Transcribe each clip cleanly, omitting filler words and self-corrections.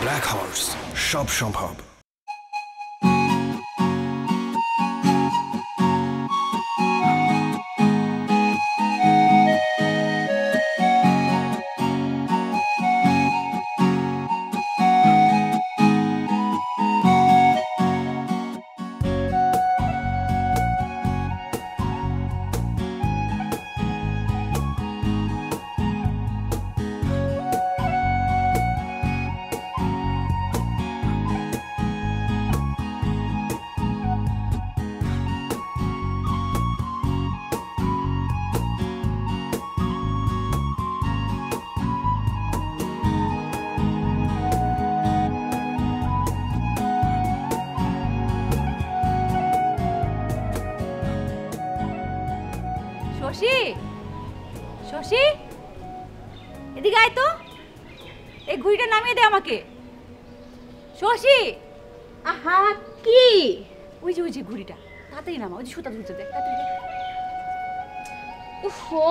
Black horse, সব সম্ভব। শশী, শশী, এদিকে আয় তো। এই ঘুড়িটা নামিয়ে দে আমাকে। শশী, আহা কি? ওই যে ঘুড়িটা তাড়াতাড়ি নামা। ওই যে সুতা ধরতে দে, তাড়াতাড়ি দে। উফো,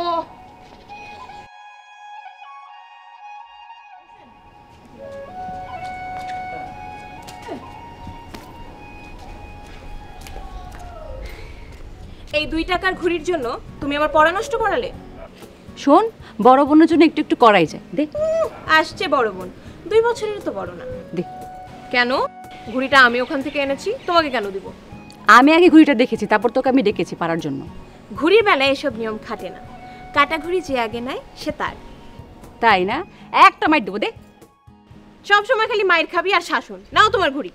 এই 2 টাকার ঘুড়ির জন্য তুমি আমার পড়া নষ্ট করালে? শোন, বড় বোনের জন্য একটু একটু করাই যায়। দে। আসছে বড় বোন, 2 বছরের তো বড় না। দে। কেন? ঘুড়িটা আমি ওখান থেকে এনেছি, তোমাকে কেন দিব? আমি আগে ঘুড়িটা দেখেছি, তারপর তোকে আমি ডেকেছি পারার জন্য। ঘুড়ির বেলায় এসব নিয়ম খাটে না। কাটা ঘুড়ি যে আগে নেয় সে তার। তাই না? একটা মাইর দেবো। দে। সব সময় খালি মায়ের খাবি আর শাসন। নাও তোমার ঘুড়ি।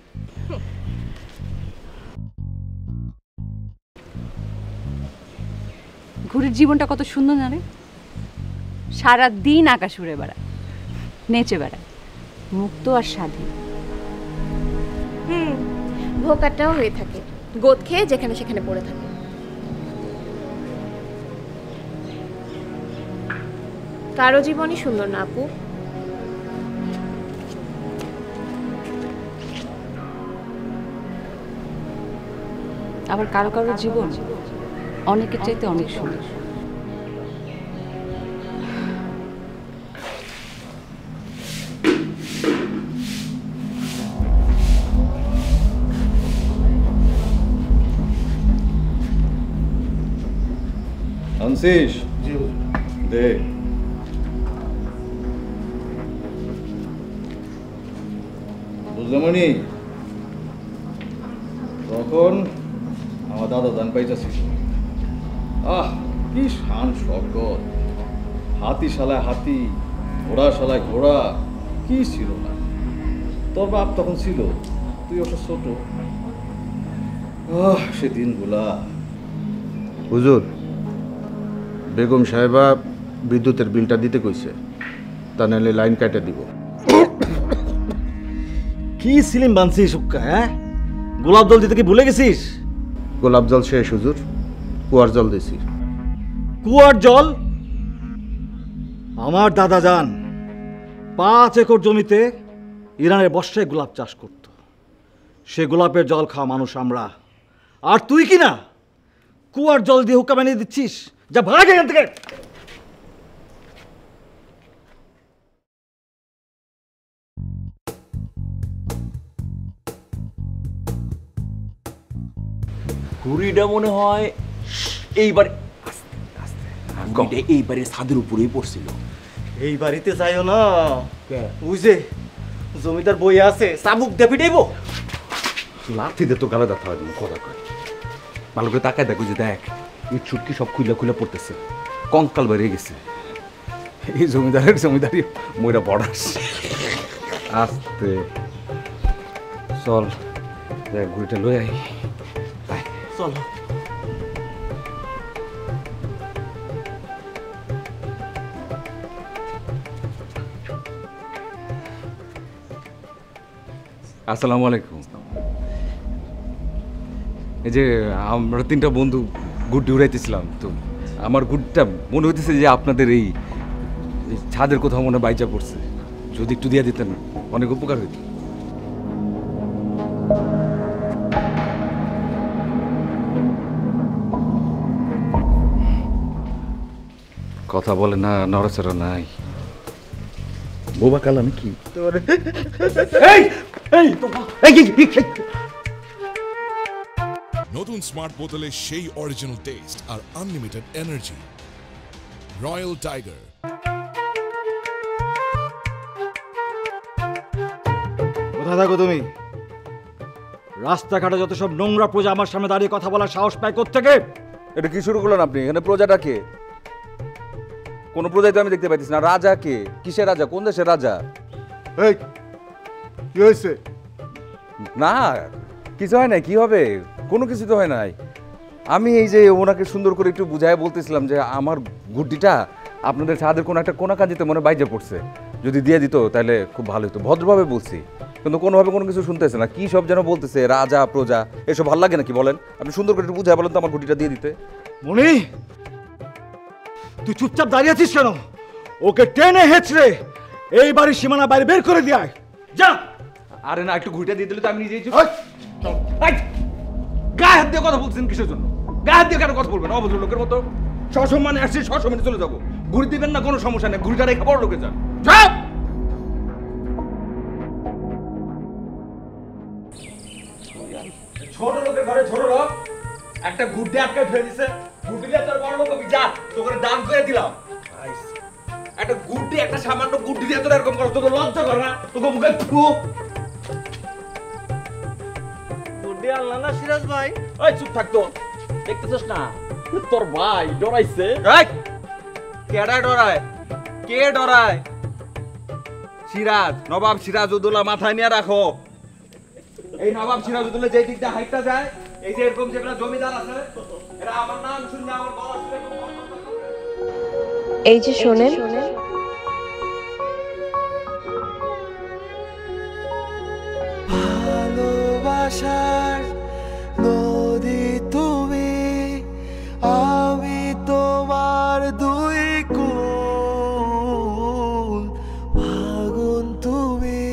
ঘুড়ির জীবনটা কত সুন্দর না রে। সারা দিন আকাশ উড়ে বেড়ায়, নেচে বেড়ায়, মুক্ত আর স্বাধীন। ভোকাটাও হয়ে থাকে, গোদ খেয়ে যেখানে সেখানে পড়ে থাকে। কারো জীবনই সুন্দর না আপু। আবার কারো কারো জীবন অনেকের চাইতে অনেক সুন্দর। আনছিস? দে। বুঝলামনি তখন আমার দাদা দান পাইতেছিল। কি শান শকত, হাতি শালায় হাতি, ঘোড়া শালায় ঘোড়া, কি ছিল না। তোর বাপ তখন ছিল, তুই অবশ্য ছোট। সে দিনগুলা। হুজুর, বেগম সাহেবা বিদ্যুতের বিলটা দিতে কইছে, তা নাহলে লাইন কাটা দিব। কি সিলিম বানছিস উক্কা? হ্যাঁ, গোলাপ জল দিতে কি ভুলে গেছিস? গোলাপ জল শেষ হুজুর, কুয়ার জল দিছি। কুয়ার জল? আমার দাদা যান 5 একর জমিতে ইরানের বর্ষায় গোলাপ চাষ করত। সে গোলাপের জল খাওয়া মানুষ আমরা, আর তুই কি না কুয়ার জল দিয়ে হুক্কা বানিয়ে দিচ্ছিস? যা ভাগ এখান থেকে। ঘুড়িটা মনে হয় এইবার এইবারে ছাদের উপরেই পড়ছিল। এই বাড়িতে যাইও না, বুঝে জমিদার বই আছে, চাবুক দেবি দেব। লাথি দে তো গালে ব্যথা হয়। কথা কয় ভালো করে তাকায় দেখো, যে দেখ এই ছুটকি সব খুলে খুলে পড়তেছে, কঙ্কাল বেরিয়ে গেছে। এই জমিদারি ময়রা বড়াস। আস্তে চল, দেখ ঘুড়িটা লই আই। চলো। আসসালামু আলাইকুম। এই যে আমরা 3টা বন্ধু গুড্ডি উড়াইতেছিলাম, তো আমার গুড্ডিটা মনে হইতেছে যে আপনাদের এই ছাদের কোথাও মনে বাইচা পড়ছে। যদি একটু দিয়ে দিতেন অনেক উপকার হইত। কথা বলে না, নড়াচড়া নাই। বোবা কাল আমি কি নতুন স্মার্ট বোতলে সেই অরিজিনাল টেস্ট আর আনলিমিটেড এনার্জি রয়্যাল টাইগার। কোথায় থাকো তুমি? রাস্তাঘাটে যত সব নোংরা প্রজা আমার সামনে দাঁড়িয়ে কথা বলার সাহস পায় কোত্থেকে? এটা কি শুরু করলেন আপনি? এখানে প্রজাটা কে? কোন প্রজাই তো আমি দেখতে পাইতেছি না। রাজা কে? কিসের রাজা? কোন দেশের রাজা? এই কি হয়েছে? না কিছু হয় নাই। কি হবে? কোনো কিছু তো হয় নাই। আমি এই যে ওনাকে সুন্দর করে একটু বুঝায় বলতেছিলাম যে আমার গুড্ডিটা আপনাদের ছাদের কোনো একটা কোনা কাজিতে মনে বাইজে পড়ছে, যদি দিয়ে দিত তাহলে খুব ভালো হতো। ভদ্রভাবে বলছি, কিন্তু কোনোভাবে কোনো কিছু শুনতেছে না। কি সব যেন বলতেছে, রাজা প্রজা, এসব ভালো লাগে নাকি বলেন? আপনি সুন্দর করে একটু বুঝায় বলেন তো আমার গুড্ডিটা দিয়ে দিতে। মনি, তুই চুপচাপ দাঁড়িয়ে আছিস কেন? ওকে টেনে হেঁচড়ে এই বাড়ির সীমানা বাইরে বের করে দিয়ে আয়। যা। আরে না, একটু ঘুরটা দিয়ে দিলে তো আমি নিজেই গায়ে হাত দিয়ে কথা বলছেন কিসের জন্য? গায়ে হাত দিয়ে কেন কথা বলবেন অভদ্র লোকের মতো? সসম্মানে আসছি, সসম্মানে চলে যাবো। ঘুরি দিবেন না, কোনো সমস্যা নেই। ঘুরিটা রেখে বড় লোকে যান। ছোট লোকের ঘরে ছোট লোক একটা গুড্ডে আটকে ফেলে দিছে। গুড্ডি দিয়ে তোর বড় লোক হবি, যা তোকে দান করে দিলাম। একটা গুড্ডি, একটা সামান্য গুড্ডি দিয়ে তোর এরকম করো, তোকে লজ্জা করে না? তোকে মুখে থু। গুড্ডি আনলা না সিরাজ ভাই? ওই চুপ থাকতো, দেখতেছস না তোর ভাই ডরাইছে। কেডা ডরায়? কে ডরায়? সিরাজ, নবাব সিরাজউদ্দৌলা মাথায় নিয়ে রাখো। এই নবাব সিরাজউদ্দৌলা যেই দিকটা হাইটটা যায়, এই যে এরকম যেগুলা জমিদার আছে, এরা আমার নাম শুনলে আমার গলা শুনে এই যে শোনেন, ভালোবাসার নদী তুমি, আমি তোমার দুই কুল। ফাগুন তুমি,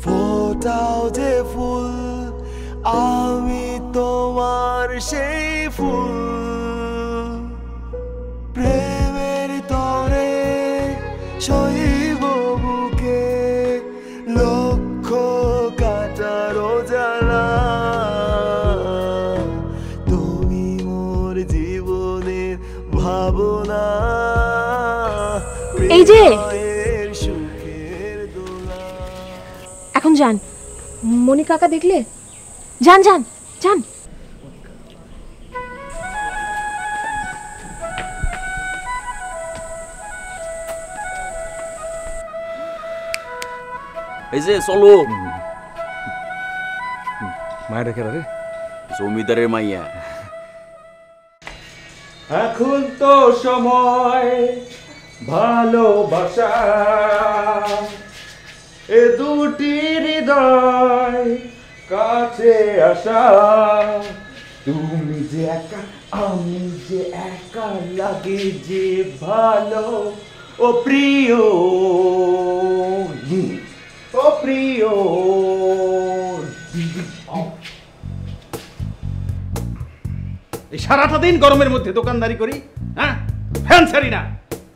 ফোটাও যে ফুল, আমি তোমার সেই ফুল। প্রেমের তরে শৈব বুকে লক্ষ কাটার জ্বালা, তুমি মোর জীবনের ভাবনা, এই যে সুখের দোলা। এখন যান, মনি কাকা দেখলে যান যান যান। এই যে চলো। মায়ের রেখে রে জমিদারের মাইয়া। এখন তো সময় ভালোবাসা, এ দুটি হৃদয় কাছে আসা। তুমি যে একা, আমি যে একা, লাগে যে ভালো। ও প্রিয়, ও প্রিয়। এই সারাটা দিন গরমের মধ্যে দোকানদারি করি, হ্যাঁ ফ্যান ছাড়ি না,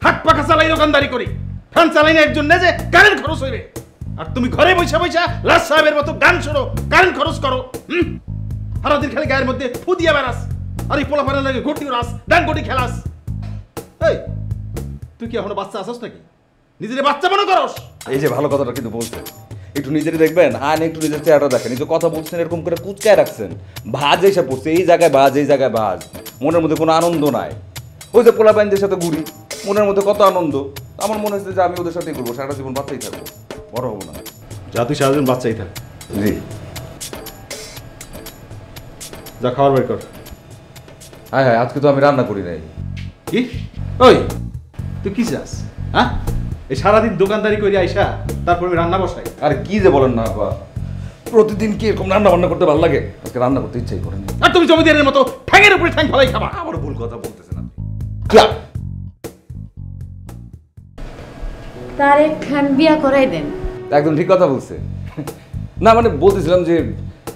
হাত পাখা চালাই দোকানদারি করি। ফ্যান চালাই না এর জন্য যে কারেন্ট খরচ হইবে, আর তুমি ঘরে বসে বসে লাজ সাহেবের মতো গান শোনো, কারেন্ট খরচ করো। সারাদিন খালি গায়ের মধ্যে ফু দিয়া বেড়াস, আর এই পোলা ফানের লাগে ঘুরতি উড়াস, ডাঙ্গটি খেলাস। এই তুই কি এখনো বাচ্চা আসস নাকি? নিজের বাচ্চা মনে করস? এই যে ভালো কথাটা কিন্তু বলছেন, একটু নিজেরই দেখবেন, আর একটু নিজের চেহারাটা দেখেন। এই যে কথা বলছেন এরকম করে কুচকায় রাখছেন, ভাজ এসে পড়ছে, এই জায়গায় ভাজ, এই জায়গায় ভাজ, মনের মধ্যে কোনো আনন্দ নাই। ওই যে পোলা বাইনদের সাথে ঘুরি, মনের মধ্যে কত আনন্দ। আমার মনে হচ্ছে যে আমি ওদের সাথেই ঘুরবো, সারা জীবন বাচ্চাই থাকবো, বড় হবো না। যা তুই সারাদিন বাচ্চাই থাক। জি, যা খাবার বের কর। হ্যাঁ হ্যাঁ, আজকে তো আমি রান্না করি নাই। কি? ওই তুই কি চাস? হ্যাঁ এই সারাদিন দোকানদারি করে আইসা তারপর আমি রান্না বসাই? আরে কি যে বলেন না বাবা, প্রতিদিন কি এরকম রান্না বান্না করতে ভালো লাগে? আজকে রান্না করতে ইচ্ছাই করেনি। আর তুমি জমিদারের মতো ঠ্যাঙের উপরে ঠ্যাং ফলাই খাবা। আবার ভুল কথা বলতেছেন আপনি। তারে খান বিয়া করাই দেন। একদম ঠিক কথা বলছে। না মানে বলতেছিলাম যে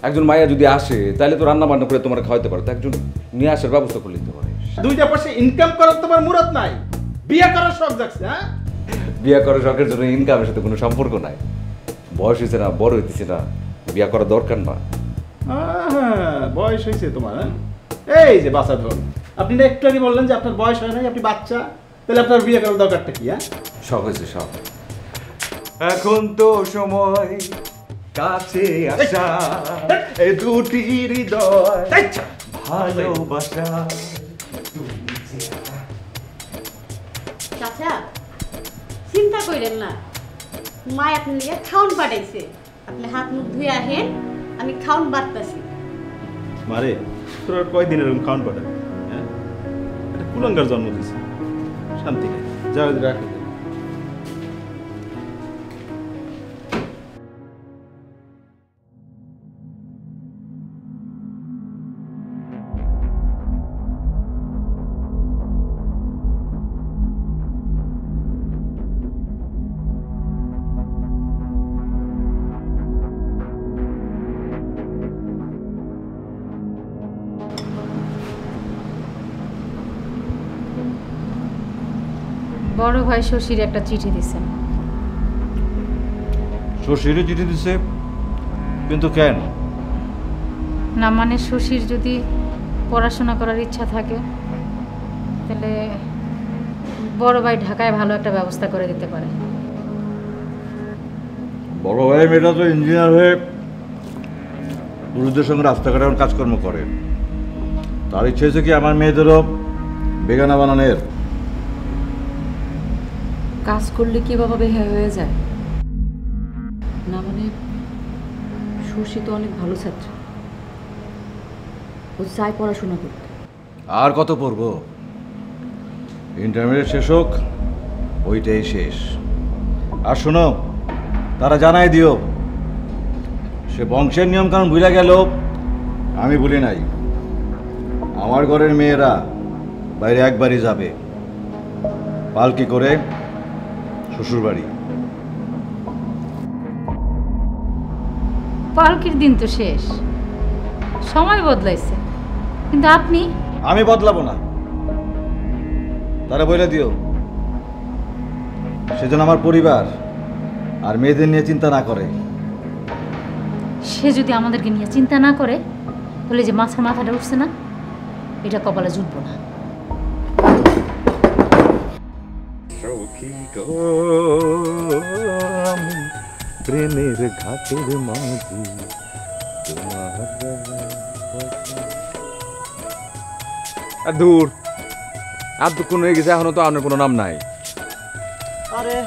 একজন মাইয়া যদি আসে তাহলে তো রান্না বান্না করে তোমার খাওয়াতে পারো, তো একজন নিয়ে আসার ব্যবস্থা করে নিতে পারে। দুইটা পয়সা ইনকাম করার তোমার মুরত নাই, বিয়ে করার শখ জাগছে। হ্যাঁ বিয়া করার শখের জন্য ইনকামের সাথে কোনো সম্পর্ক নাই। বয়স হয়েছে না, বড় হইতেছে না, বিয়া করা দরকার না। বয়স হয়েছে তোমার? এই যে বাচ্চা ধরুন, আপনি না একটু আগে বললেন যে আপনার বয়স হয় নাই, আপনি বাচ্চা, তাহলে আপনার বিয়ে করার দরকারটা কি? শখ হয়েছে শখ। এখন তো সময় কাছে আসা, এই দুটি হৃদয় ভালোবাসা। চাচা চিন্তা করেন না, মা আপনি লিগে খাউন পাঠাইছে, আপনি হাত মুখ ধুয়ে আহেন, আমি খাউন বাড়তাছি। মারে তোর আর কয়দিন এরকম খাউন পাঠাবে? হ্যাঁ, এটা কুলাঙ্গার জন্ম দিছে, শান্তি নেই, যাও রাখ। বড় ভাই শশীর একটা চিঠি দিছেন। শশীরে চিঠি দিছে? কিন্তু কেন? না মানে শশীর যদি পড়াশোনা করার ইচ্ছা থাকে তাহলে বড় ভাই ঢাকায় ভালো একটা ব্যবস্থা করে দিতে পারে। বড় ভাই মেয়েটা তো ইঞ্জিনিয়ার হয়ে পুরুষদের সঙ্গে রাস্তাঘাটে এখন কাজকর্ম করে। তার ইচ্ছে হয়েছে কি আমার মেয়েদেরও বেগানা বানানোর। কাজ করলে কি বাবা বেহা হয়ে যায়? না মানে শশী তো অনেক ভালো ছাত্র, ও চায় পড়াশোনা করতে। আর কত পড়ব? ইন্টারমিডিয়েট শেষ হোক, ওইটাই শেষ। আর শোনো, তারা জানাই দিও, সে বংশের নিয়ম কারণ ভুলে গেল, আমি ভুলি নাই। আমার ঘরের মেয়েরা বাইরে একবারই যাবে, পালকি করে শ্বশুরবাড়ি। পালকির দিন তো শেষ, সময় বদলাইছে, কিন্তু আপনি? আমি বদলাবো না, তারা বলে দিও সেজন্য আমার পরিবার আর মেয়েদের নিয়ে চিন্তা না করে। সে যদি আমাদেরকে নিয়ে চিন্তা না করে তাহলে যে মাছের মাথাটা উঠছে না, এটা কপালে জুটবো না। প্রেমের ঘাটের মাঝি দূর আর দুক্ষণ হয়ে গেছে, এখনো তো আপনার কোনো নাম নাই। আরে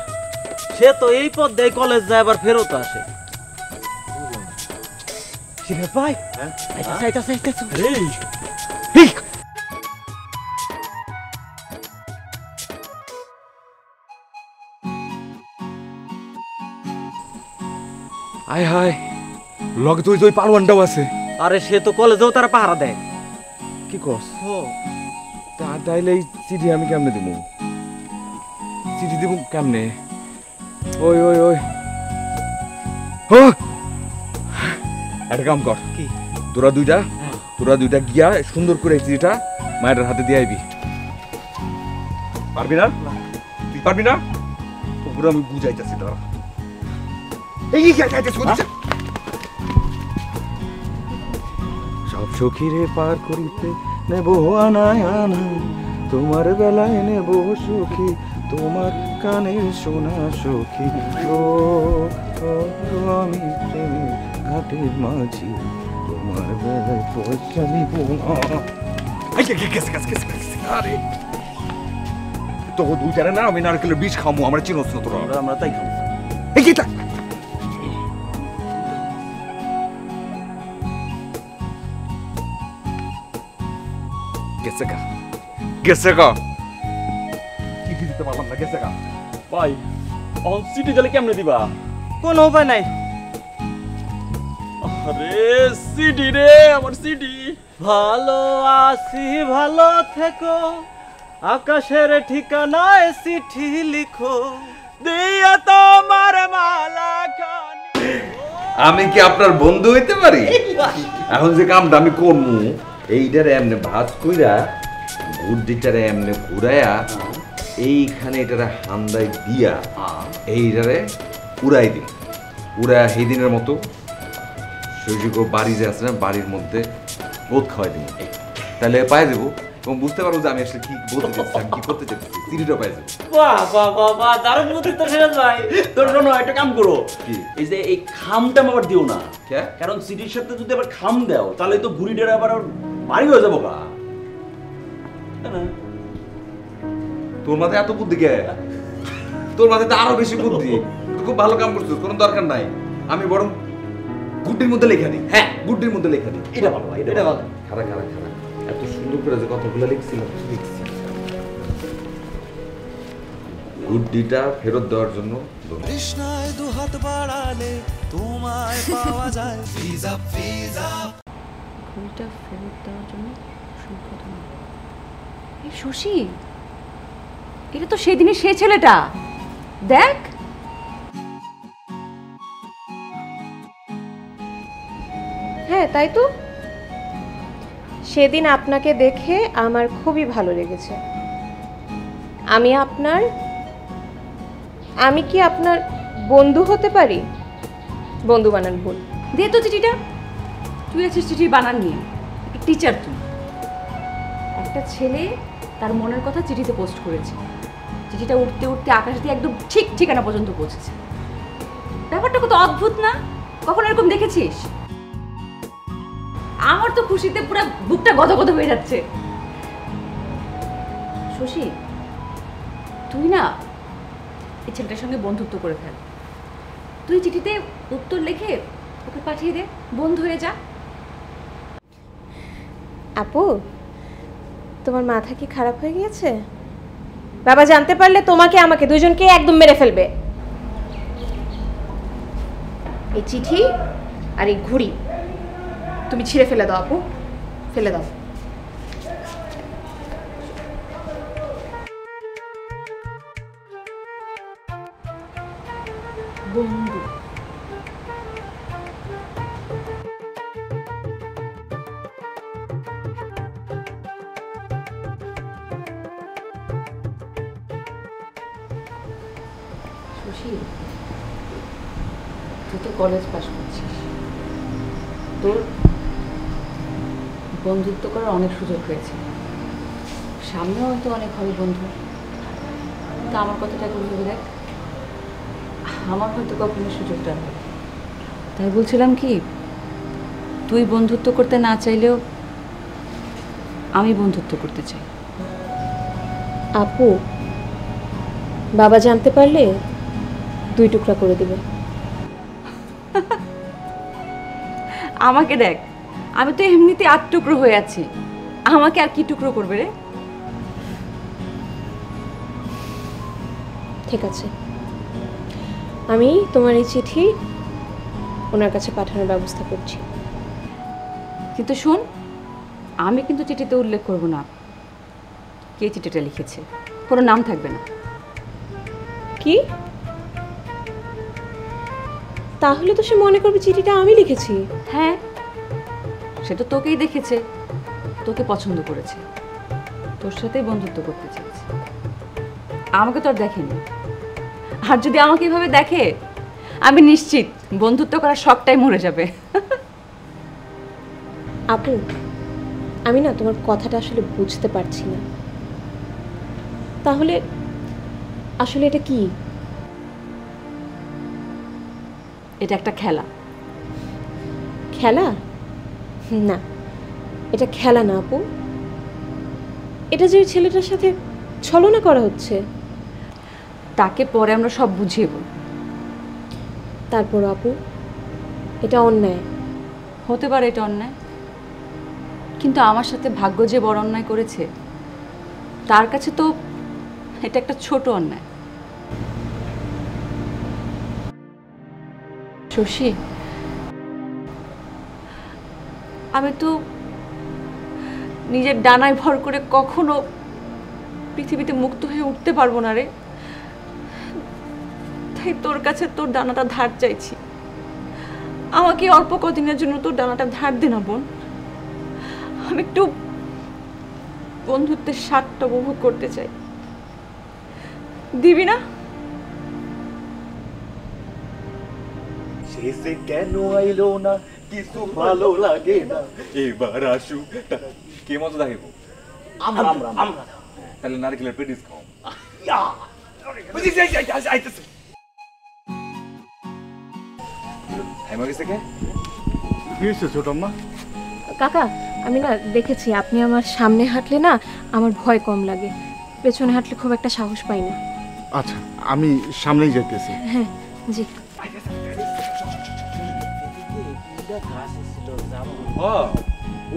সে তো এই পথ দেয় কলেজ যায়, আবার ফেরত আসে। ভাই আয় হায়, লগে তুই ওই পারওয়ানটাও আছে। আরে সে তো কলেজেও তারা পাহারা দেয়। কি কস? তাইলে এই চিঠি আমি কেমনে দিব? চিঠি দিব কেমনে? ওই ওই ওই একটা কাম কর, কি? তোরা দুইটা গিয়া সুন্দর করে এই চিঠিটা মায়ের হাতে দিয়ে আইবি। পারবি না? তুই পারবি না? তোর আমি বুঝাইতেছি। তোরা সব সখীরে পার করিতে নেব আনায় আনা, তোমার বেলায় নেব সখী, তোমার কানে শোনা সখী। আমি প্রেমে ঘাটের মাঝি, তোমার বেলায় পয়সা নিব না। আরে তো দুই জানে না, আমি নারকেলের বীজ খামো, আমরা চিনোস না তোরা। আমরা তাই খাবো। ভাই অন সিটি গেলে কেমনে দিবা? কোন উপায় নাই। আরে সিটি রে, আমার সিটি। ভালো আছি ভালো থেকো, আকাশের ঠিকানায় চিঠি লিখো, দিয়া তোমার মালা খানি। আমি কি আপনার বন্ধু হইতে পারি? এখন যে কামটা আমি করবো, এইটারে এমনি ভাজ কইরা গুড় দিটারে এমনি ঘুরাইয়া এইখানে এটারে হান্দায় দিয়া এইটারে উড়াই দিন, উড়াই সেই দিনের মতো শৈশব বাড়ি যে আছে না বাড়ির মধ্যে বোধ খাওয়াই দিন, তাহলে পাই দেবো এবং বুঝতে পারবো যে আমি আসলে কি বলতে চাচ্ছি, আমি কি করতে চাচ্ছি, চিঠিটা পাই যাবো। বাহ বাহ বাহ বাহ, দারুণ বুদ্ধি তো সিরাজ ভাই। তোর শোনো একটা কাম করো, এই যে এই খামটা আবার দিও না, কারণ সিটির সাথে যদি আবার খাম দাও তাহলে তো ঘুড়িটার আবার ভারী হয়ে যাবো গা। তোর মাথায় এত বুদ্ধি কে? তোর মাথায় তো আরো বেশি বুদ্ধি, তুই খুব ভালো কাম করছিস, কোনো দরকার নাই। আমি বরং গুড্ডির মধ্যে লেখা দিই। হ্যাঁ, গুড্ডির মধ্যে লেখা দিই। এটা ভালো, এটা ভালো। খারাপ খারাপ খারাপ, এত সুন্দর করে যে কথাগুলো লিখছিলাম লিখছি। গুড্ডিটা ফেরত দেওয়ার জন্য তৃষ্ণায় দুহাত বাড়ালে তোমায় পাওয়া যায় ভিজা ভিজা। ঘড়িটা ফেরত দেওয়ার জন্য এই শশী, এটা তো সেদিনই সে ছেলেটা, দেখ। হ্যাঁ তাই তো, সেদিন আপনাকে দেখে আমার খুবই ভালো লেগেছে। আমি কি আপনার বন্ধু হতে পারি? বন্ধু বানান ভুল। দে তো চিঠিটা, তুই আছিস চিঠি বানান নিয়ে, টিচার তুই। একটা ছেলে তার মনের কথা চিঠিতে পোস্ট করেছে, চিঠিটা উঠতে উঠতে আকাশ দিয়ে একদম ঠিক ঠিকানা পর্যন্ত পৌঁছেছে। ব্যাপারটা কত অদ্ভুত না? কখন এরকম দেখেছিস? আমার তো খুশিতে পুরো বুকটা গদগদ হয়ে যাচ্ছে। শশী, তুই না এই ছেলেটার সঙ্গে বন্ধুত্ব করে ফেল। তুই চিঠিতে উত্তর লিখে ওকে পাঠিয়ে দে, বন্ধু হয়ে যা। আপু, তোমার মাথা কি খারাপ হয়ে গিয়েছে? বাবা জানতে পারলে তোমাকে আমাকে দুজনকে একদম মেরে ফেলবে। এই চিঠি আর এই ঘুড়ি তুমি ছিঁড়ে ফেলে দাও আপু, ফেলে দাও। বন্ধু, শশী, তুই তো কলেজ পাস করছিস, তোর বন্ধুত্ব করার অনেক সুযোগ হয়েছে, সামনেও হয়তো অনেক হবে বন্ধু। তা আমার কথাটা একটু ভেবে দেখ, আমার হয়তো কখনো সুযোগটা নেই। তাই বলছিলাম কি, তুই বন্ধুত্ব করতে না চাইলেও আমি বন্ধুত্ব করতে চাই। আপু, বাবা জানতে পারলে 2 টুকরা করে দিবে। আমাকে দেখ, আমি তো এমনিতে 8 টুকরো হয়ে আছি, আমাকে আর কি টুকরো করবে রে? ঠিক আছে, আমি তোমার এই চিঠি ওনার কাছে পাঠানোর ব্যবস্থা করছি। কিন্তু শোন, আমি কিন্তু চিঠিতে উল্লেখ করব না কে চিঠিটা লিখেছে, কোনো নাম থাকবে না। কি? তাহলে তো সে মনে করবে চিঠিটা আমি লিখেছি। হ্যাঁ, সে তো তোকেই দেখেছে, তোকে পছন্দ করেছে, তোর সাথেই বন্ধুত্ব করতে চেয়েছে, আমাকে তো আর দেখেনি। আর যদি আমাকে এভাবে দেখে, আমি নিশ্চিত বন্ধুত্ব করার শখটাই মরে যাবে। আপু, আমি না তোমার কথাটা আসলে বুঝতে পারছি না। তাহলে আসলে এটা কি? এটা একটা খেলা। খেলা? না, এটা খেলা না আপু, এটা যে ছেলেটার সাথে ছলনা করা হচ্ছে। তাকে পরে আমরা সব বুঝিয়ে বলব। তারপর আপু, এটা অন্যায়। হতে পারে এটা অন্যায়, কিন্তু আমার সাথে ভাগ্য যে বড় অন্যায় করেছে, তার কাছে তো এটা একটা ছোট অন্যায়। শশী, আমি তো নিজের ডানায় ভর করে কখনো পৃথিবীতে মুক্ত হয়ে উঠতে পারবো না রে। তাই তোর কাছে তোর ডানাটা ধার চাইছি। আমাকে অল্প কদিনের জন্য তোর ডানাটা ধার দে না বোন। আমি একটু বন্ধুত্বের স্বাদটা উপভোগ করতে চাই। দিবি না? শেষে কেন আইলো না কিছু ভালো লাগে না, এবার আসুক। কে মতো দেখাইবো? আমরা আমরা আমরা তাহলে নারকেলের পেটিস খাও। কাকা, আমি না দেখেছি আপনি আমার সামনে হাঁটলে না আমার ভয় কম লাগে, পেছনে হাঁটলে খুব একটা সাহস পাই না। আচ্ছা, আমি সামনেই যেতেছি। হ্যাঁ জি।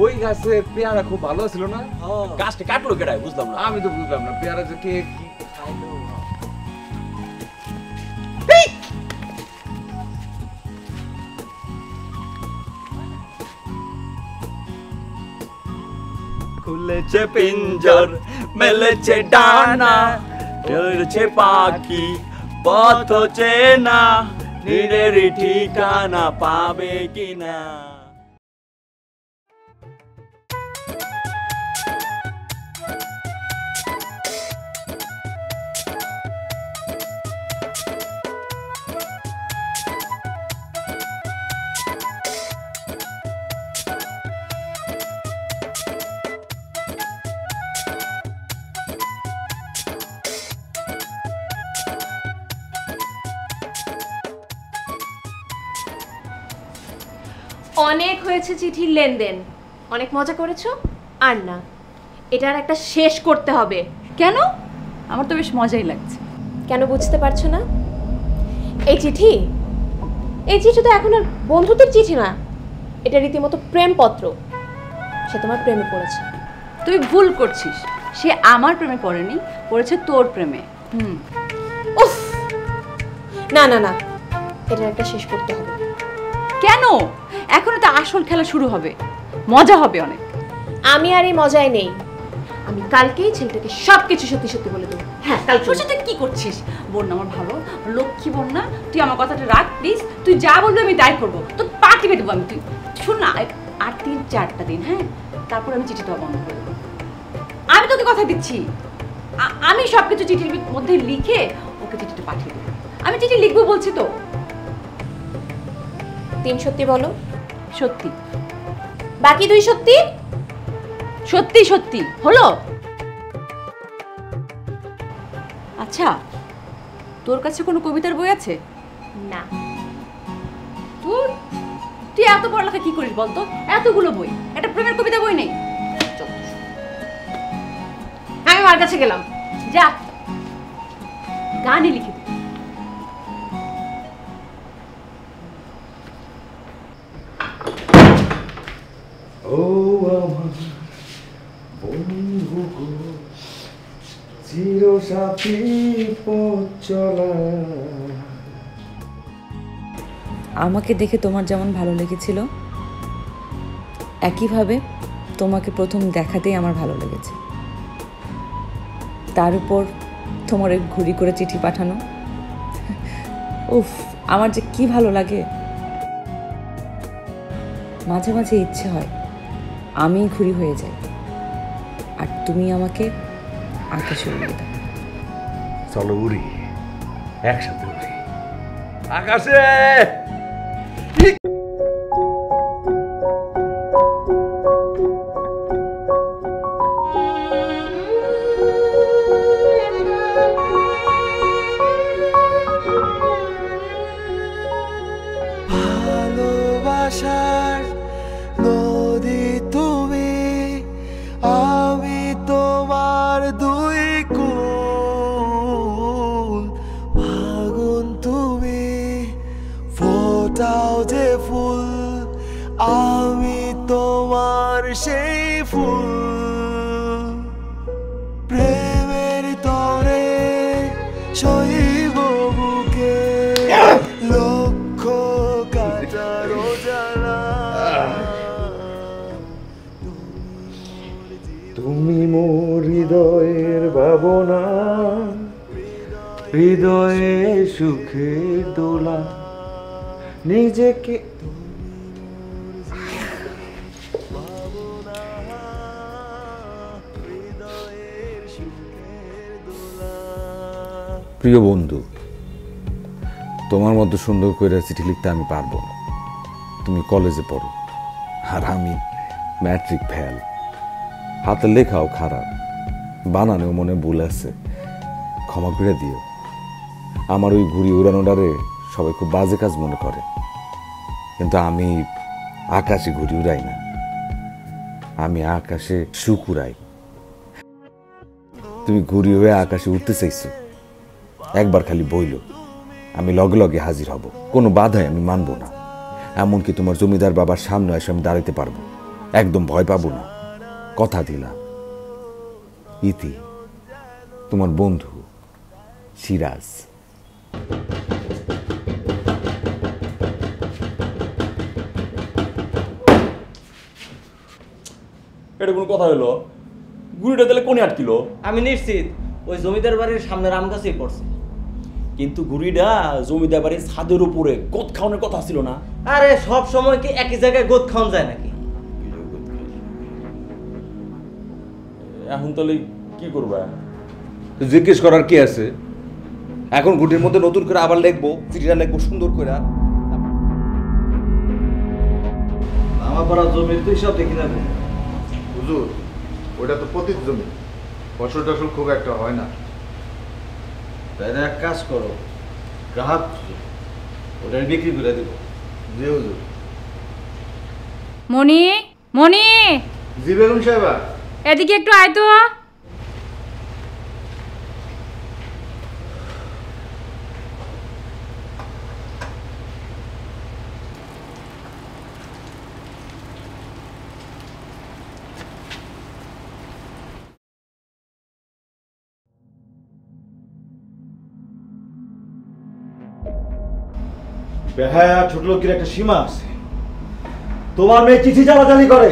ওই গাছের পেয়ারা খুব ভালো ছিল না? গাছটা কাটলো কেডায় বুঝলাম না। আমি তো বুঝলাম না পেয়ারা যে কে কি খাইলো। খুলেছে পিঞ্জর, মেলেছে ডানা, উড়ছে পাখি পথ চেনা, নিজের ঠিকানা পাবে কিনা। অনেক হয়েছে চিঠির লেনদেন, অনেক মজা করেছো, আর না, এটার একটা শেষ করতে হবে। কেন? আমার তো বেশ মজাই লাগছে। কেন বুঝতে পারছো না? এই চিঠি তো এখন আর বন্ধুত্বের চিঠি না, এটা রীতিমতো প্রেমপত্র। সে তোমার প্রেমে পড়েছে। তুই ভুল করছিস, সে আমার প্রেমে পড়েনি, পড়েছে তোর প্রেমে। উফ, না না না, এটার একটা শেষ করতে হবে। কেন? এখন তো আসল খেলা শুরু হবে, মজা হবে অনেক। আমি আর এই মজায় নেই, আমি কালকেই ছেলেটাকে সবকিছু সত্যি সত্যি বলে দেবো। হ্যাঁ, কালকে। তোর সাথে কি করছিস? বোন আমার ভালো, লক্ষ্মী বোন না, তুই আমার কথাটা রাখ প্লিজ। তুই যা বলবি আমি তাই করবো, তোর পা টিপে দেবো আমি। তুই শোন না, আর 3-4টা দিন, হ্যাঁ, তারপর আমি চিঠি দেওয়া বন্ধ করে দেবো। আমি তোকে কথা দিচ্ছি, আমি সবকিছু চিঠির মধ্যে লিখে ওকে চিঠিটা পাঠিয়ে দেবো। আমি চিঠি লিখবো বলছি তো। 3 সত্যি বলো। সত্যি। বাকি 2 সত্যি? সত্যি সত্যি। হলো? আচ্ছা, তোর কাছে কোনো কবিতার বই আছে? না। তুই এত পড়ালেখা কি করিস বলতো? এতগুলো বই, একটা প্রেমের কবিতা বই নেই? আমি মার কাছে গেলাম। যা, গানই লিখে দে। ও আমার বন্ধু গো, চিরসাথী পথ চলা। আমাকে দেখে তোমার যেমন ভালো লেগেছিল, একইভাবে তোমাকে প্রথম দেখাতেই আমার ভালো লেগেছে। তার উপর তোমার ঘুরি করে চিঠি পাঠানো, উফ, আমার যে কি ভালো লাগে। মাঝে মাঝে ইচ্ছে হয় আমি ঘুরি হয়ে যাই আর তুমি আমাকে আকাশে উড়িয়ে দাও। চলো উড়ি, একসাথে উড়ি আকাশে। ভালোবাসার নদী তুমি, আমি তোমার 2 কুল। আগুন তুমি, ফোটাও যে ফুল, আমি তোমার সেই ফুল। প্রেমের তরে শৈব বুকে লক্ষ কাটার জ্বালা। তুমি মোর হৃদয়ের ভাবনা, হৃদয়ে সুখের দোলা, নিজেকে প্রিয় বন্ধু, তোমার মতো সুন্দর করে চিঠি লিখতে আমি পারবো না। তুমি কলেজে পড়ো আর আমি ম্যাট্রিক ফেল। হাতের লেখাও খারাপ, বানানেও মনে ভুল আছে, ক্ষমা করে দিও। আমার ওই ঘুড়ি উড়ানোটারে সবাই খুব বাজে কাজ মনে করে, কিন্তু আমি আকাশে ঘুড়ি উড়াই না, আমি আকাশে সুখ উড়াই। তুমি ঘুড়ি হয়ে আকাশে উঠতে চাইছো, একবার খালি বইল, আমি লগে লগে হাজির হব, কোনো বাধাই আমি মানব না। এমনকি তোমার জমিদার বাবার সামনে এসে আমি দাঁড়াতে পারবো, একদম ভয় পাবো না, কথা দিলাম। ইতি, তোমার বন্ধু সিরাজ। এটা কোনো কথা হলো? গুড়িটা তাহলে কোনে আটকিল? আমি নিশ্চিত ওই জমিদার বাড়ির সামনের আম গাছেই পড়ছে। কিন্তু গুড়িটা জমিদার বাড়ির ছাদের উপরে গোদ খাওয়ানোর কথা ছিল না? আরে সব সময় কি একই জায়গায় গোদ খাওয়ান যায় নাকি? এখন তাহলে কি করবা? জিজ্ঞেস করার কি আছে? এখন গুটির মধ্যে নতুন করে আবার লিখবো, চিঠিটা লিখবো সুন্দর করে। আমার পাড়া জমির তো হিসাব দেখি না। হুজুর, ওটা তো পতিত জমি, ফসল টসল খুব একটা হয় না। তাইলে এক কাজ করো, গ্রাহক ওটা বিক্রি করে দেব। জি হুজুর। মনি, মনি, জি বেগম সাহেবা, এদিকে একটু আয় তো। বেহায়া ছোট লোকের একটা সীমা আছে। তোমার মেয়ে চিঠি জালাজালি করে,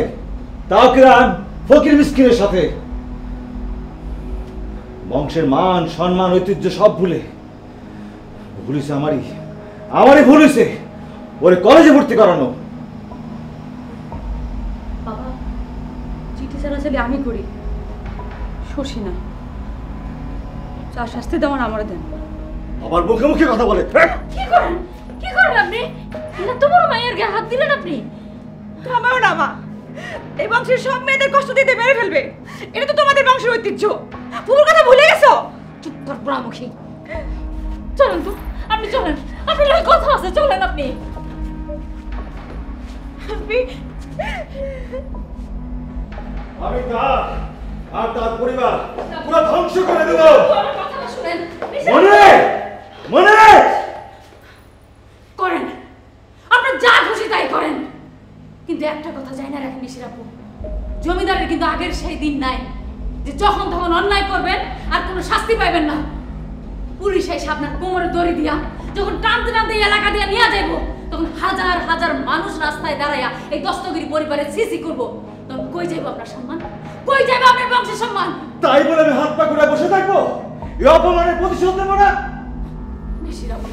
তাও কিরাম ফকির মিসকিনের সাথে। বংশের মান সম্মান ঐতিহ্য সব ভুলিছে আমারই ভুলিছে ওরে কলেজে ভর্তি করানো। বাবা, চিঠি চালাচালি আমি করি, শশী না। যা শাস্তি দেওয়ার আমার দেন। আবার মুখে মুখে কথা বলে। কি করেন আপনি? এত বড় মায়ের গায়ে হাত দিলেন আপনি? থামাও না মা, এই বংশের সব মেয়েদের কষ্ট দিতে মেরে ফেলবে। এটা তো তোমাদের বংশের ঐতিহ্য। পুরো কথা ভুলে গেছো? চুপ কর ব্রাহ্মী। চলেন তো, আপনি চলেন, আপনার লগে কথা আছে, চলেন আপনি। আমি আর তার পরিবার পুরো ধ্বংস করে দেব। মনে করেন, আপনার যা খুশি তাই করেন, কিন্তু একটা কথা জানি না রাখেন নিশির আপু, জমিদারের কিন্তু আগের সেই দিন নাই যে যখন তখন অন্যায় করবেন আর কোনো শাস্তি পাইবেন না। পুলিশ এসে আপনার কোমরে দড়ি দিয়া যখন টানতে টানতে এলাকা দিয়ে নিয়ে যাইব, তখন হাজার হাজার মানুষ রাস্তায় দাঁড়াইয়া এই দস্তগিরি পরিবারের সিসি করবো, তখন কই যাইব আপনার সম্মান? কই যাইব আপনার বংশের সম্মান? তাই বলে আমি হাত পা করে বসে থাকবো? এই অপমানের প্রতিশোধ নেব না? নিশির আপু,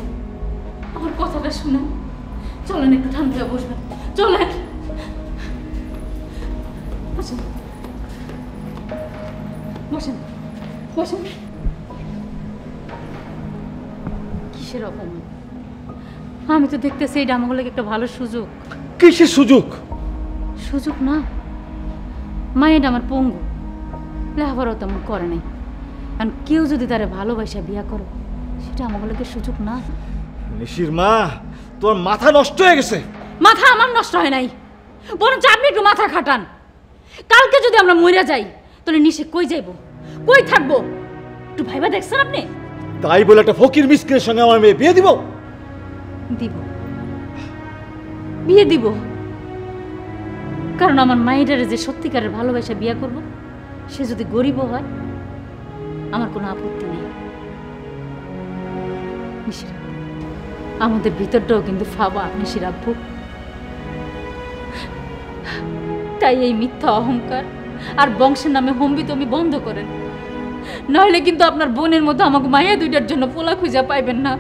আমার কথাটা শুনেন, চলেন একটু ঠান্ডা হয়ে বসবেন, চলেন। বসেন বসেন বসেন। কিসের অপমান? আমি তো দেখতেছি এটা আমার লাগে একটা ভালো সুযোগ। কিসের সুযোগ? সুযোগ না, মায়ের আমার পঙ্গু, লেখাপড়াও তেমন করে নাই, কারণ কেউ যদি তারে ভালোবাসা বিয়া করো, সেটা আমার লাগে সুযোগ না। নিশির মা, তোর মাথা নষ্ট হয়ে গেছে। মাথা আমার নষ্ট হয় নাই, বরঞ্চ আপনি একটু মাথা খাটান। কালকে যদি আমরা মরে যাই, তাহলে নিশে কই যাইব, কই থাকবো, একটু ভাইবা দেখছেন আপনি? তাই বলে একটা ফকির মিসকিনের সঙ্গে আমার মেয়ে বিয়ে দিব? বিয়ে দিব, কারণ আমার মায়ের যে সত্যিকারের ভালোবাসা বিয়া করব, সে যদি গরিবও হয় আমার কোনো আপত্তি নেই। নিশির আব্বু, আমাদের ভিতরটাও কিন্তু ফাবা নিশির আব্বু। তাই এই মিথ্যা অহংকার আর বংশের নামে হম্বিতমি বন্ধ করেন, নইলে কিন্তু আপনার বোনের মতো আমাকে মায়া দুইটার জন্য পোলা খুঁজা পাইবেন না।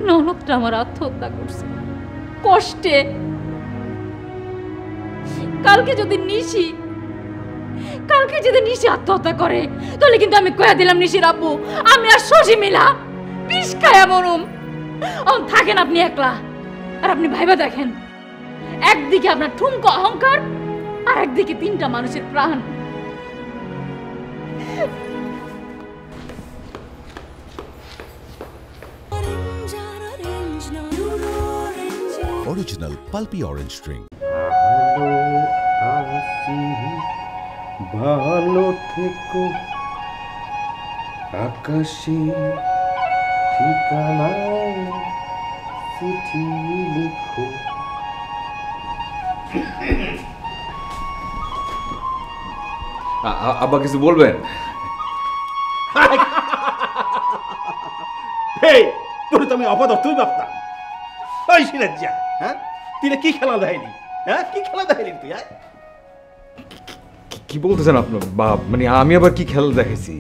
ননদটা আমার আত্মহত্যা করছে কষ্টে। কালকে যদি নিশি কালকে যদি নিশি আত্মহত্যা করে তাহলে কিন্তু আমি কয়া দিলাম নিশির আব্বু আমি আর শশী মিলা বিষ খায়া মরুম। থাকেন আপনি একলা, আর আপনি ভাইবা দেখেন, একদিকে আপনার ঠুমকো অহংকার আর একদিকে 3টা মানুষের প্রাণ। Original pulpy orange drink. ভালো থেকো আকাশে ঠিকানায় চিঠি লিখো। আব্বা কিছু বলবেন? এই তোর তো আমি অপদার্থ তুই ভাবতাম। ওই সিরাজ্জা, হ্যাঁ তুই কি খেলা দেয়নি? হ্যাঁ কি খেলা দেয়নি তুই? কি বলতেছেন আপনার বাপ? মানে আমি আবার কি খেলা দেখাইছি?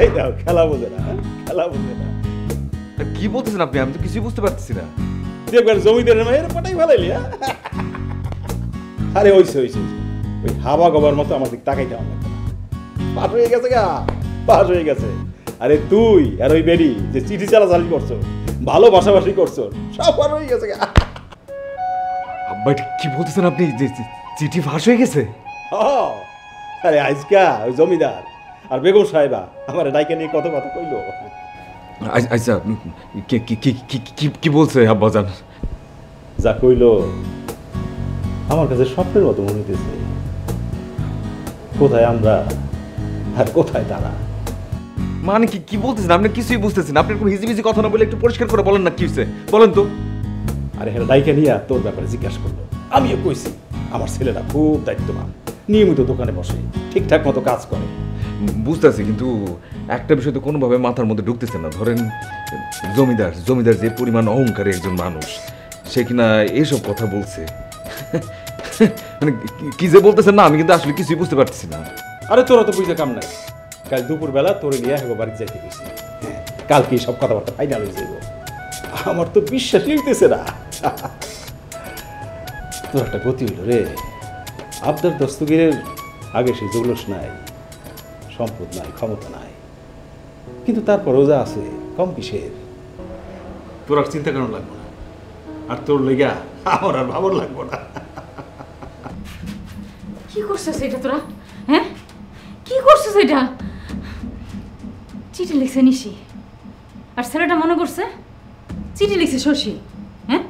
এই দাও খেলা বোঝে না, খেলা বোঝে না। কি বলতেছেন আপনি? আমি তো কিছুই বুঝতে পারতেছি না। তুই একবার জমিদারের মায়ের পাটাই ফেলাইলি। আরে হইছে হইছে, ওই হাওয়া গবার মতো আমার দিক তাকাইতে আমার পাস হয়ে গেছে গা, পাস হয়ে গেছে। আরে তুই আর ওই বেরি যে চিঠি চালাচালি করছো, ভালোবাসাবাসি করছো, সব পার হয়ে গেছে গা। আব্বা কি বলতেছেন আপনি? যে চিঠি ফাঁস হয়ে গেছে? আরে আজকা ওই জমিদার আর বেগম সাহেবা আমার ডাইকে নিয়ে কত কথা কইলো। আচ্ছা কি বলছে আব্বা জান? যা কইলো আমার কাছে স্বপ্নের মতো মনে হইতেছে। কোথায় আমরা আর কোথায় তারা? মানে কি বলতেছেন আপনি? কিছুই বুঝতেছেন? আপনার কোনো হিজিবিজি কথা না বলে একটু পরিষ্কার করে বলেন না কি হয়েছে, বলেন তো। আরে হ্যাঁ ডাইকে নিয়ে তোর ব্যাপারে জিজ্ঞাসা করলো। আমিও কইছি আমার ছেলেরা খুব দায়িত্ববান, নিয়মিত দোকানে বসে, ঠিকঠাক মতো কাজ করে। বুঝতেছি, কিন্তু একটা বিষয় তো কোনোভাবে মাথার মধ্যে ঢুকতেছে না। ধরেন জমিদার যে পরিমাণ অহংকারী একজন মানুষ, সে কিনা এইসব কথা বলছে। মানে কি যে বলতেছেন না, আমি কিন্তু আসলে কিছুই বুঝতে পারতেছি না। আরে তোরা তো বুঝতে কাম নাই। কাল দুপুরবেলা তোরে নিয়ে হেগো বাড়িতে যাইতে গেছি। কালকে সব কথাবার্তা ফাইনাল হয়ে যাইব। আমার তো বিশ্বাসই হইতেছে না। তোর একটা গতি হইল রে। আবদার দস্তগীরের আগে সেই জৌলস নাই, সম্পদ নাই, ক্ষমতা নাই, কিন্তু তারপরও যা আছে কম কিসের। তোর আর চিন্তা করানো লাগবো না, আর তোর লেগা আমার আর ভাবর লাগবো না। কি করছিস এটা তোরা? হ্যাঁ কি করছিস এটা? চিঠি লিখছে নিশি, আর ছেলেটা মনে করছে চিঠি লিখছে শশী। হ্যাঁ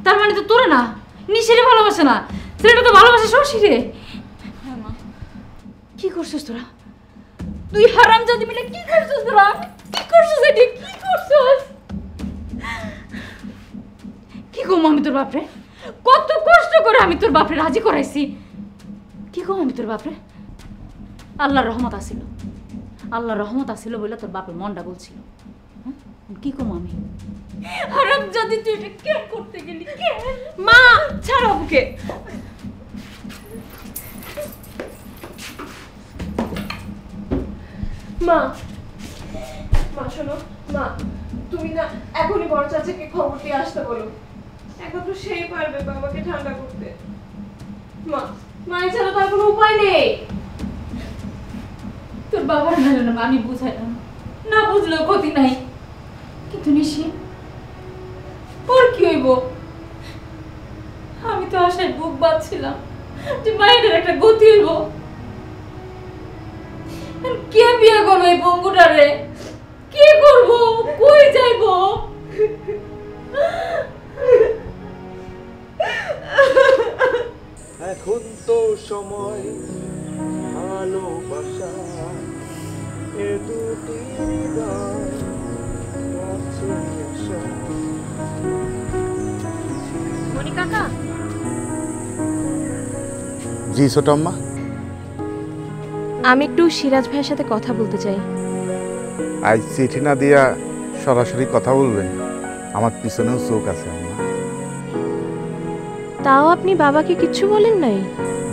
তার মানে তো তোরা না, নিশিরে ভালোবাসে না, ছেলেটা তো ভালোবাসে শশী রে। কি করছিস তোরা? তুই হারামজাদি মিলে কি করছিস তোরা? কি করছিস এটা? কি করছিস? কি কম আমি তোর বাপরে? কত কষ্ট করে আমি তোর বাপরে রাজি করাইছি। কি কম আমি তোর বাপরে? আল্লাহর রহমত আসিল, আল্লাহর রহমত আসিল বলে তোর বাপের মনটা বলছিল। কি কম আমি? হারামজাদি তুই এটা কেন করতে গেলি? মা ছাড়ো বুকে। মা মা শোনো, মা তুমি না এখনই বড় চাচাকে খবর দিয়ে আসতে বলো। একমাত্র সেই পারবে বাবাকে ঠান্ডা করতে। মা মা এছাড়া তো আর কোনো উপায় নেই। তোর বাবার না জানো আমি বুঝাইলাম, না বুঝলেও ক্ষতি নাই, কিন্তু নিশি ওর কি হইব? আমি তো আশায় বুক বাঁধছিলাম যে মায়ের একটা গতি হইব। কে বিয়ে করবো এই বঙ্গুটারে? কে করবো? কই যাইব? এখন তো সময় ভালোবাসা এ দুটি মনি কাকা। জি ছোট আম্মা। আমি একটু সিরাজ ভাইয়ের সাথে কথা বলতে চাই। আজ চিঠি না দিয়া সরাসরি কথা বলবেন? আমার পিছনেও চোখ আছে আম্মা। তাও আপনি বাবাকে কিচ্ছু বলেন নাই?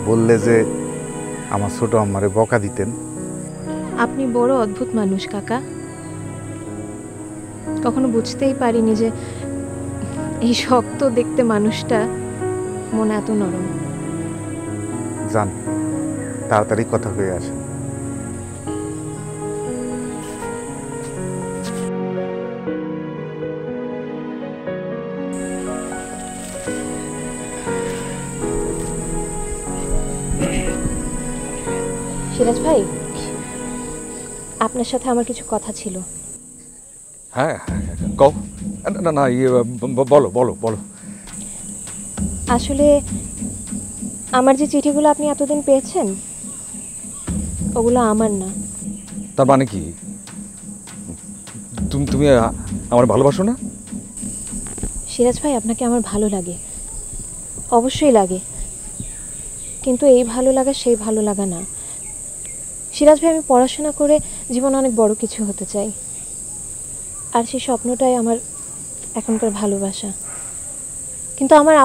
বললে যে আমার ছোট আম্মারে বকা দিতেন। আপনি বড় অদ্ভুত মানুষ কাকা। কখনো বুঝতেই পারিনি যে এই শক্ত দেখতে মানুষটা মনে এত নরম। জান তাড়াতাড়ি কথা হয়ে আসে। সিরাজ ভাই, আপনার সাথে আমার কিছু কথা ছিল। হ্যাঁ কও। না না বলো বলো বলো। আসলে আমার যে চিঠিগুলো আপনি এতদিন পেয়েছেন ওগুলো আমার না। তার মানে কি তুমি আমার ভালোবাসো না? সিরাজ ভাই, আপনাকে আমার ভালো লাগে, অবশ্যই লাগে, কিন্তু এই ভালো লাগা সেই ভালো লাগা না। সিরাজ ভাই, আমি পড়াশোনা করে জীবনে অনেক বড় কিছু হতে চাই, আর সেই স্বপ্নটাই আমার এখনকার ভালোবাসা। কিন্তু আমার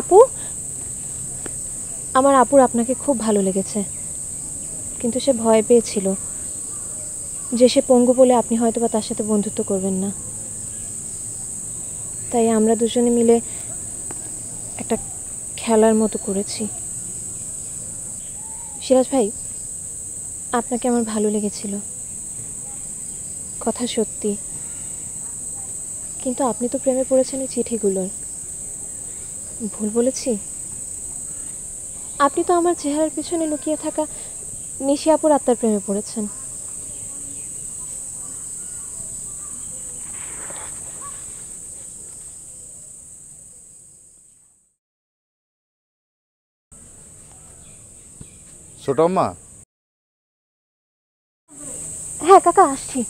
আপুর আপনাকে খুব ভালো লেগেছে, কিন্তু সে ভয় পেয়েছিল যে সে পঙ্গু বলে আপনি হয়তো বা তার সাথে বন্ধুত্ব করবেন না। তাই আমরা দুজনে মিলে একটা খেলার মতো করেছি। সিরাজ ভাই, আপনাকে আমার ভালো লেগেছিল, কথা সত্যি, কিন্তু আপনি তো প্রেমে পড়েছেন এই চিঠিগুলোর। ভুল বলেছি? আপনি তো আমার চেহারার পিছনে লুকিয়ে থাকা নিশি আপুর আত্মার প্রেমে পড়েছেন। ছোট আম্মা, হ্যাঁ কাকা, আসছি।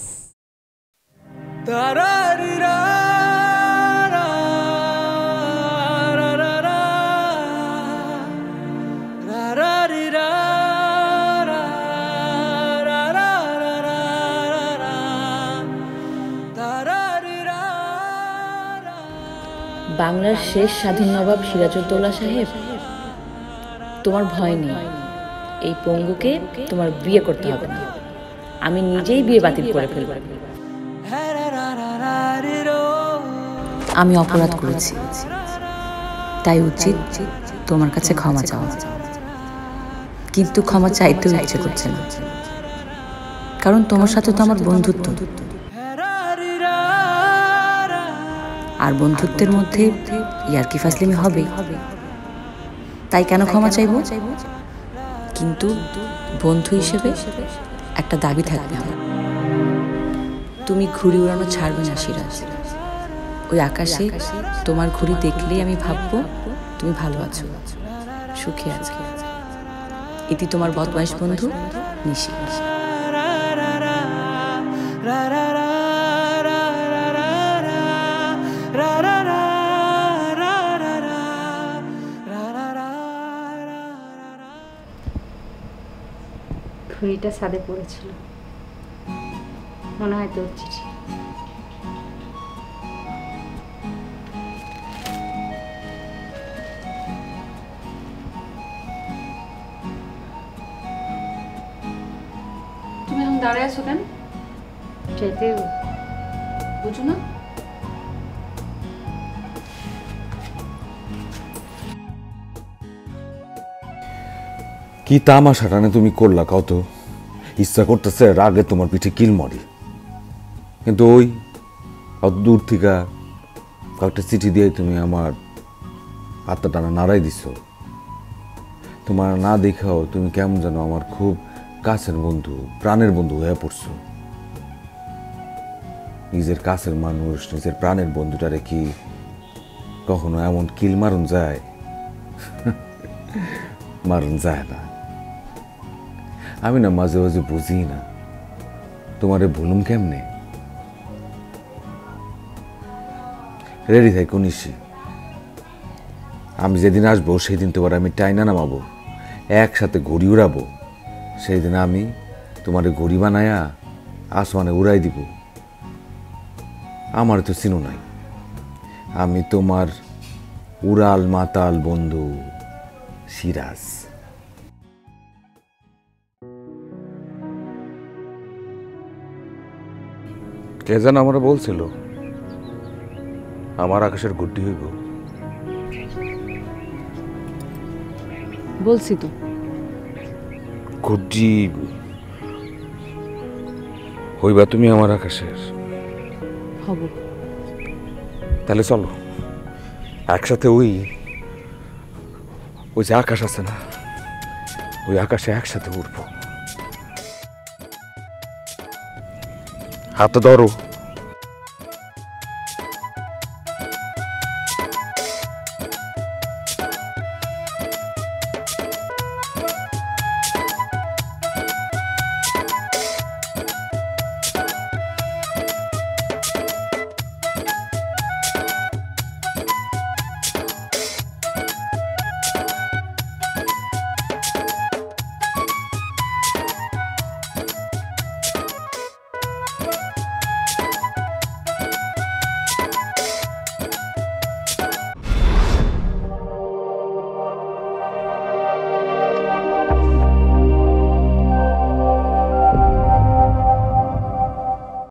বাংলার শেষ স্বাধীন নবাব সিরাজউদ্দৌলা সাহেব, তোমার ভয় নেই। এই পঙ্গুকে তোমার বিয়ে করতে হবে না, আমি নিজেই বিয়ে বাতিল করে ফেলব। আমি অপরাধ করেছি, তাই উচিত তোমার কাছে ক্ষমা চাওয়া, কিন্তু ক্ষমা চাইতেও ইচ্ছে করছে না, কারণ তোমার সাথে তো আমার বন্ধুত্ব, আর বন্ধুত্বের মধ্যে ইয়ার্কি ফাজলিমি হবে, তাই কেন ক্ষমা চাইব? কিন্তু বন্ধু হিসেবে একটা দাবি থাকবে আমার, তুমি ঘুড়ি উড়ানো ছাড়বে না সিরাজ। ওই আকাশে তোমার ঘুড়ি দেখলেই আমি ভাববো তুমি ভালো আছো, সুখে আছো। এটি তোমার বদমাইশ বন্ধু নিশি। ঘড়িটা ছাদে পড়েছিল, মনে হয় তোর চিঠি। তুমি এখন দাঁড়ায় আছো কেন? যেতে বুঝো না? কি তামাশাটা না তুমি করলা কত? ইচ্ছা করতেছে রাগে তোমার পিঠে কিল মারি, কিন্তু ওই অত দূর থেকে কয়েকটা চিঠি দিয়ে তুমি আমার হাতটা টানা নাড়াই দিছ। তোমার না দেখাও তুমি কেমন যেন আমার খুব কাছের বন্ধু, প্রাণের বন্ধু হয়ে পড়ছো। নিজের কাছের মানুষ, নিজের প্রাণের বন্ধুটারে কি কখনো এমন কিল মারুন যায়? মারুন যায় না। আমি না মাঝে মাঝে বুঝি না তোমারে ভুলুম কেমনে। রেডি থাই নিশি, আমি যেদিন আসবো সেদিন তোমার আমি টাইনা নামাবো, একসাথে ঘুড়ি উড়াবো। সেই দিন আমি তোমারে ঘুড়ি বানায়া আসমানে উড়াই দিব। আমার তো চিনো নাই, আমি তোমার উড়াল মাতাল বন্ধু সিরাজ। কে যেন আমরা বলছিল আমার আকাশের গুড্ডি হইব। বলছি তো গুড্ডি হইবা তুমি আমার আকাশের। হব। তাহলে চলো একসাথে ওই যে আকাশ আছে না, ওই আকাশে একসাথে উঠবো। হাতে ধরো।